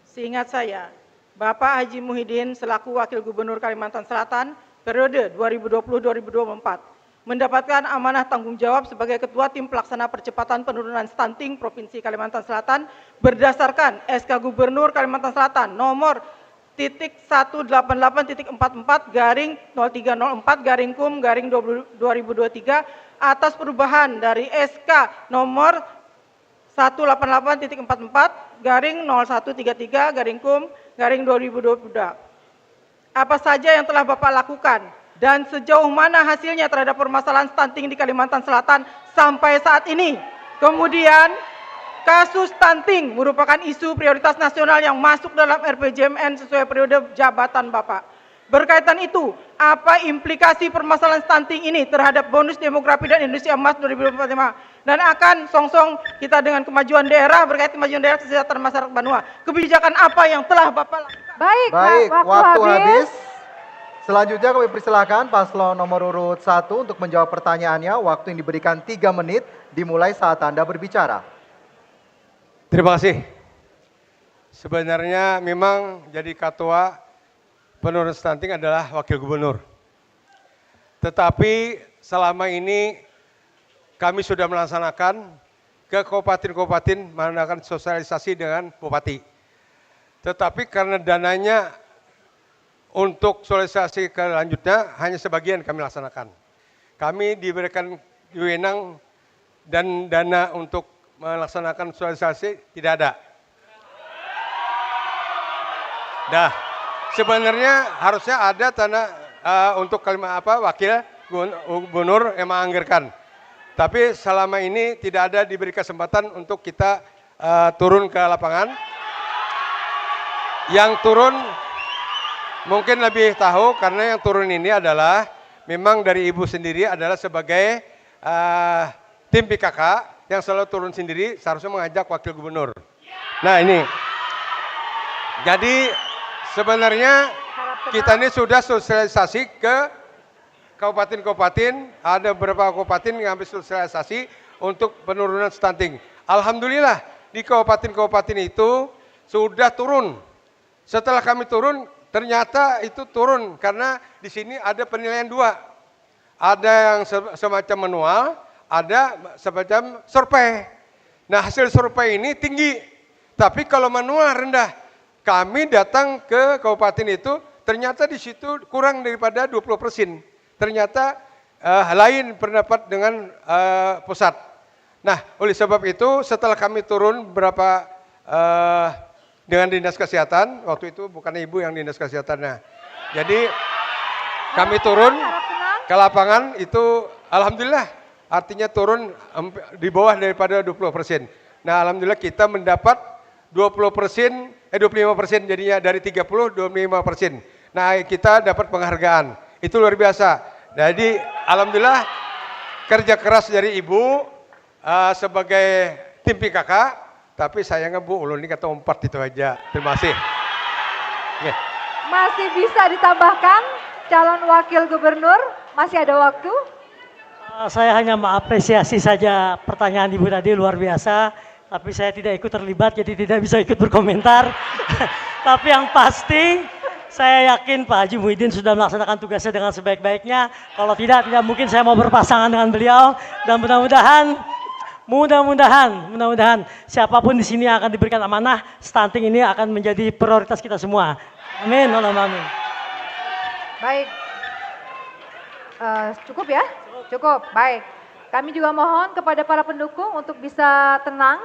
Seingat saya, Bapak Haji Muhyiddin selaku Wakil Gubernur Kalimantan Selatan periode 2020-2024 mendapatkan amanah tanggung jawab sebagai Ketua Tim Pelaksana Percepatan Penurunan Stunting Provinsi Kalimantan Selatan berdasarkan SK Gubernur Kalimantan Selatan nomor 188.44 garing 0304 garing kum garing 2023 atas perubahan dari SK nomor 188.44 garing 0133 garing kum garing 2022. Apa saja yang telah Bapak lakukan dan sejauh mana hasilnya terhadap permasalahan stunting di Kalimantan Selatan sampai saat ini? Kemudian, kasus stunting merupakan isu prioritas nasional yang masuk dalam RPJMN sesuai periode jabatan Bapak. Berkaitan itu, apa implikasi permasalahan stunting ini terhadap bonus demografi dan Indonesia Emas 2045? Dan akan song-song kita dengan kemajuan daerah, berkait kemajuan daerah kesejahteraan masyarakat Banua. Kebijakan apa yang telah Bapak lakukan? Baik, waktu habis. Selanjutnya kami persilakan paslon nomor urut 1 untuk menjawab pertanyaannya. Waktu yang diberikan 3 menit dimulai saat Anda berbicara. Terima kasih. Sebenarnya memang jadi ketua penurunan stunting adalah wakil gubernur. Tetapi selama ini kami sudah melaksanakan ke kabupaten-kabupaten melakukan sosialisasi dengan bupati. Tetapi karena dananya untuk sosialisasi kelanjutnya hanya sebagian kami laksanakan. Kami diberikan wewenang dan dana untuk melaksanakan sosialisasi tidak ada. Nah, sebenarnya harusnya ada tanah untuk wakil gubernur yang menganggarkan. Tapi selama ini tidak ada diberi kesempatan untuk kita turun ke lapangan. Yang turun mungkin lebih tahu karena yang turun ini adalah memang dari ibu sendiri adalah sebagai tim PKK yang selalu turun sendiri seharusnya mengajak wakil gubernur. Nah ini, jadi sebenarnya kita ini sudah sosialisasi ke kabupaten-kabupaten, ada beberapa kabupaten yang habis sosialisasi untuk penurunan stunting. Alhamdulillah di kabupaten-kabupaten itu sudah turun. Setelah kami turun, ternyata itu turun karena di sini ada penilaian 2. Ada yang semacam manual, ada semacam survei. Nah hasil survei ini tinggi, tapi kalau manual rendah. Kami datang ke kabupaten itu, ternyata di situ kurang daripada 20%. Ternyata lain pendapat dengan pusat. Nah oleh sebab itu setelah kami turun berapa dengan Dinas Kesehatan, waktu itu bukan ibu yang Dinas Kesehatannya. Jadi kami turun ke lapangan itu alhamdulillah artinya turun di bawah daripada 20%. Nah alhamdulillah kita mendapat 25% jadinya dari 30 25%. Nah kita dapat penghargaan. Itu luar biasa. Jadi alhamdulillah kerja keras dari ibu sebagai tim PKK. Tapi sayangnya Bu, ulun ini kata 4 itu aja. Terima kasih. Yeah. Masih bisa ditambahkan calon wakil gubernur, masih ada waktu. Saya hanya mengapresiasi saja pertanyaan Ibu tadi luar biasa. Tapi saya tidak ikut terlibat jadi tidak bisa ikut berkomentar. Tapi yang pasti saya yakin Pak Haji Muhyiddin sudah melaksanakan tugasnya dengan sebaik-baiknya. Kalau tidak mungkin saya mau berpasangan dengan beliau. Dan mudah-mudahan siapapun di sini yang akan diberikan amanah, stunting ini akan menjadi prioritas kita semua. Amin. Amin. Baik. Cukup ya? Cukup. Baik. Kami juga mohon kepada para pendukung untuk bisa tenang,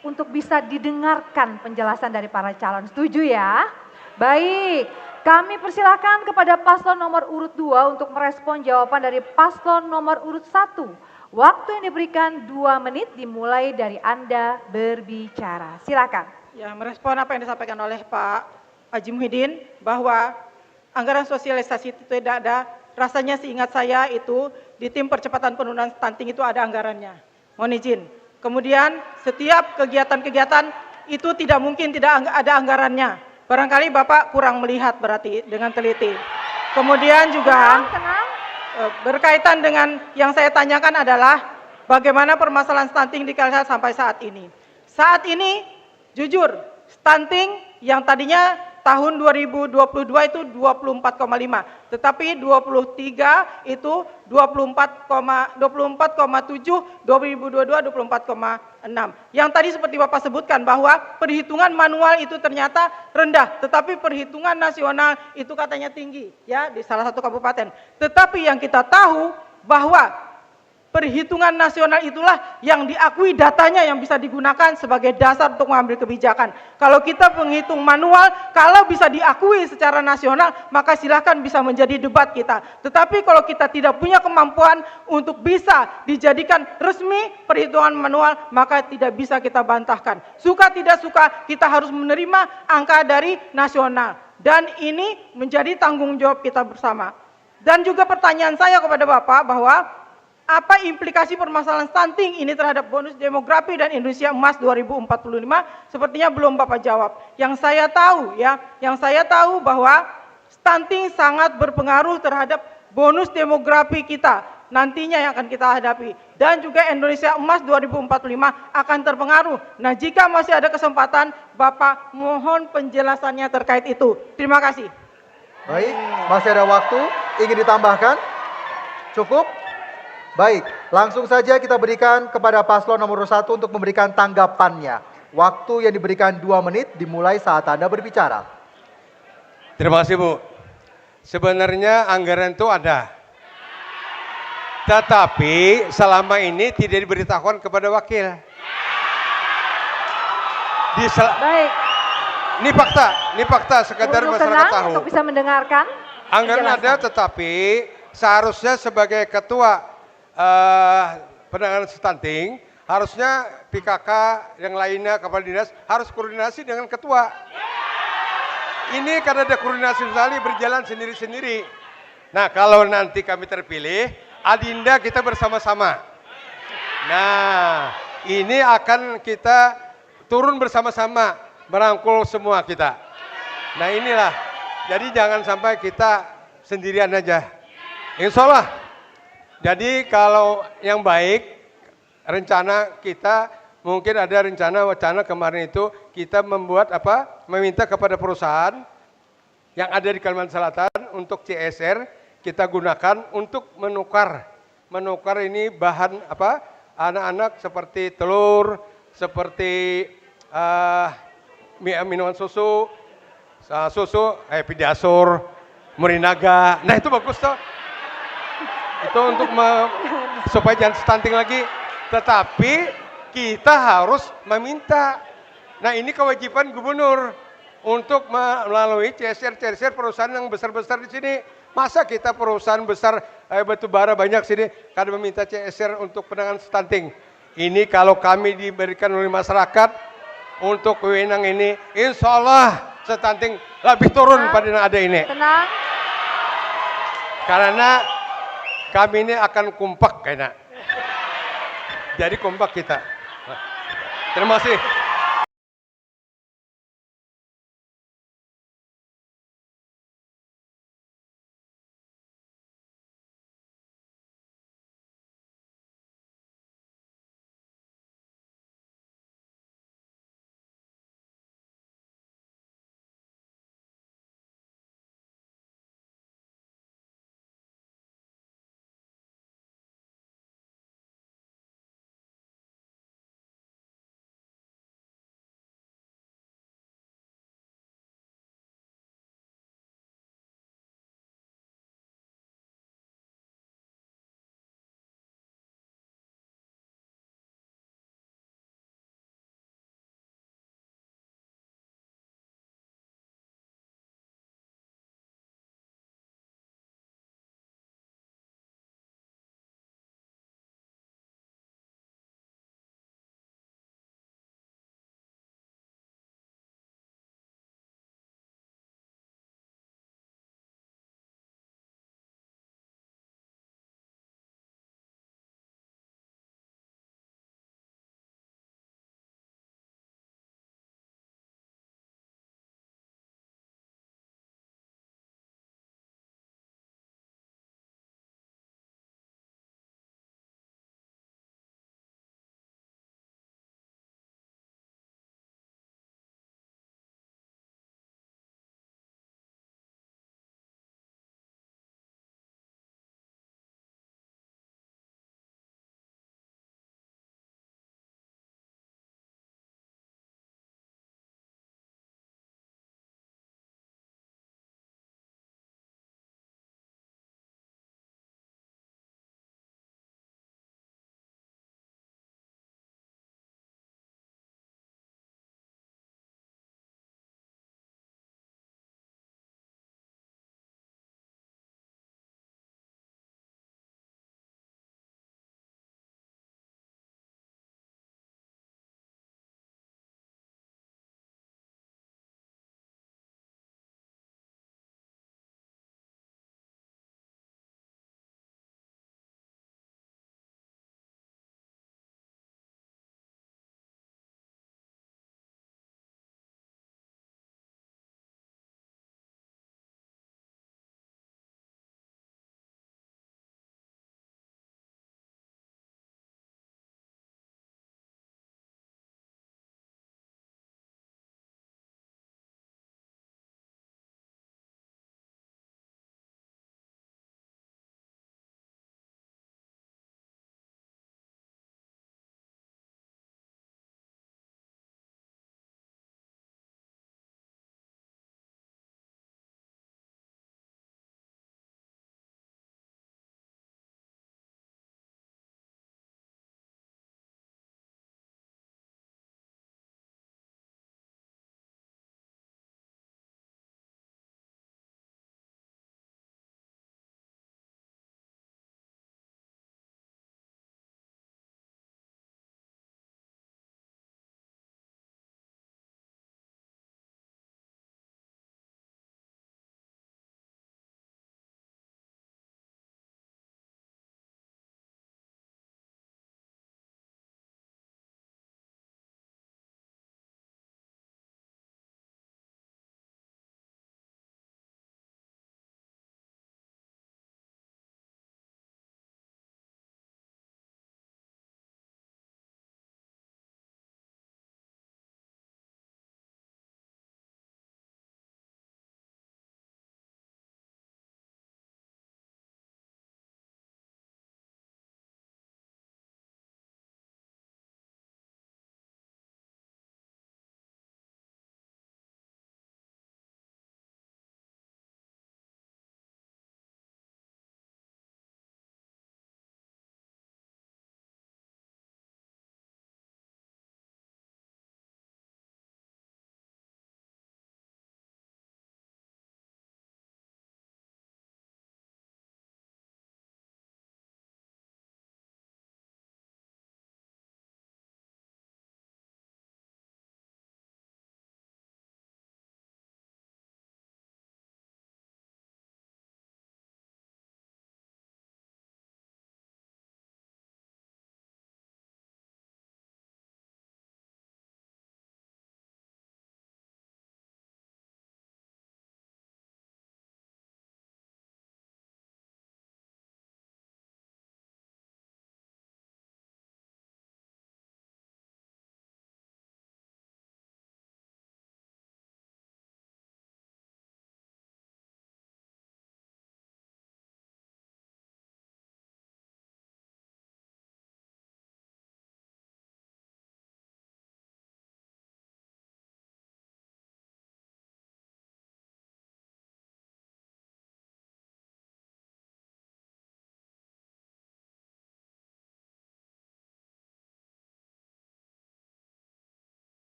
untuk bisa didengarkan penjelasan dari para calon. Setuju ya? Baik. Kami persilakan kepada paslon nomor urut 2 untuk merespon jawaban dari paslon nomor urut 1. Waktu yang diberikan 2 menit dimulai dari Anda berbicara. Silakan. Ya, merespon apa yang disampaikan oleh Pak Haji Muhyiddin bahwa anggaran sosialisasi itu tidak ada. Rasanya seingat saya itu di tim percepatan penurunan stunting itu ada anggarannya. Mohon izin. Kemudian setiap kegiatan-kegiatan itu tidak mungkin tidak ada anggarannya. Barangkali Bapak kurang melihat berarti dengan teliti. Kemudian juga berkaitan dengan yang saya tanyakan adalah bagaimana permasalahan stunting di Kalimantan sampai saat ini. Saat ini jujur stunting yang tadinya tahun 2022 itu 24,5, tetapi 23 itu 24,7, 2022 24,6. Yang tadi seperti Bapak sebutkan bahwa perhitungan manual itu ternyata rendah, tetapi perhitungan nasional itu katanya tinggi ya di salah satu kabupaten. Tetapi yang kita tahu bahwa perhitungan nasional itulah yang diakui datanya yang bisa digunakan sebagai dasar untuk mengambil kebijakan. Kalau kita menghitung manual, kalau bisa diakui secara nasional, maka silahkan bisa menjadi debat kita. Tetapi kalau kita tidak punya kemampuan untuk bisa dijadikan resmi perhitungan manual, maka tidak bisa kita bantahkan. Suka tidak suka, kita harus menerima angka dari nasional. Dan ini menjadi tanggung jawab kita bersama. Dan juga pertanyaan saya kepada Bapak bahwa apa implikasi permasalahan stunting ini terhadap bonus demografi dan Indonesia Emas 2045? Sepertinya belum Bapak jawab. Yang saya tahu bahwa stunting sangat berpengaruh terhadap bonus demografi kita nantinya yang akan kita hadapi. Dan juga Indonesia Emas 2045 akan terpengaruh. Nah, jika masih ada kesempatan, Bapak mohon penjelasannya terkait itu. Terima kasih. Baik, masih ada waktu. Ingin ditambahkan? Cukup? Baik, langsung saja kita berikan kepada paslon nomor 1 untuk memberikan tanggapannya. Waktu yang diberikan 2 menit dimulai saat Anda berbicara. Terima kasih Bu. Sebenarnya anggaran itu ada. Tetapi selama ini tidak diberitahukan kepada wakil. Baik. Ini fakta sekedar Untuk masyarakat tenang, tahu. untuk bisa mendengarkan. Anggaran ada penjelasan. tetapi seharusnya sebagai ketua penanganan stunting, harusnya PKK yang lainnya, kepala dinas harus koordinasi dengan ketua. Ini karena ada koordinasi sekali berjalan sendiri-sendiri. Nah, kalau nanti kami terpilih, Adinda kita bersama-sama. Nah, ini akan kita turun bersama-sama, merangkul semua kita. Nah, inilah. Jadi jangan sampai kita sendirian aja. Insya Allah. Jadi kalau yang baik, rencana kita mungkin ada wacana kemarin itu kita membuat meminta kepada perusahaan yang ada di Kalimantan Selatan untuk CSR kita gunakan untuk menukar ini bahan anak-anak seperti telur, seperti minuman susu, Pediasur, Morinaga. Nah itu bagus toh. Itu untuk supaya jangan stunting lagi. Tetapi kita harus meminta. Nah ini kewajiban gubernur untuk melalui CSR perusahaan yang besar-besar di sini. Masa kita perusahaan besar batu bara banyak sini karena meminta CSR untuk penanganan stunting. Ini kalau kami diberikan oleh masyarakat untuk wewenang ini, insya Allah stunting lebih turun pada yang ada ini. Tenang. Karena kami ini akan kompak kayaknya. Jadi kompak kita. Terima kasih.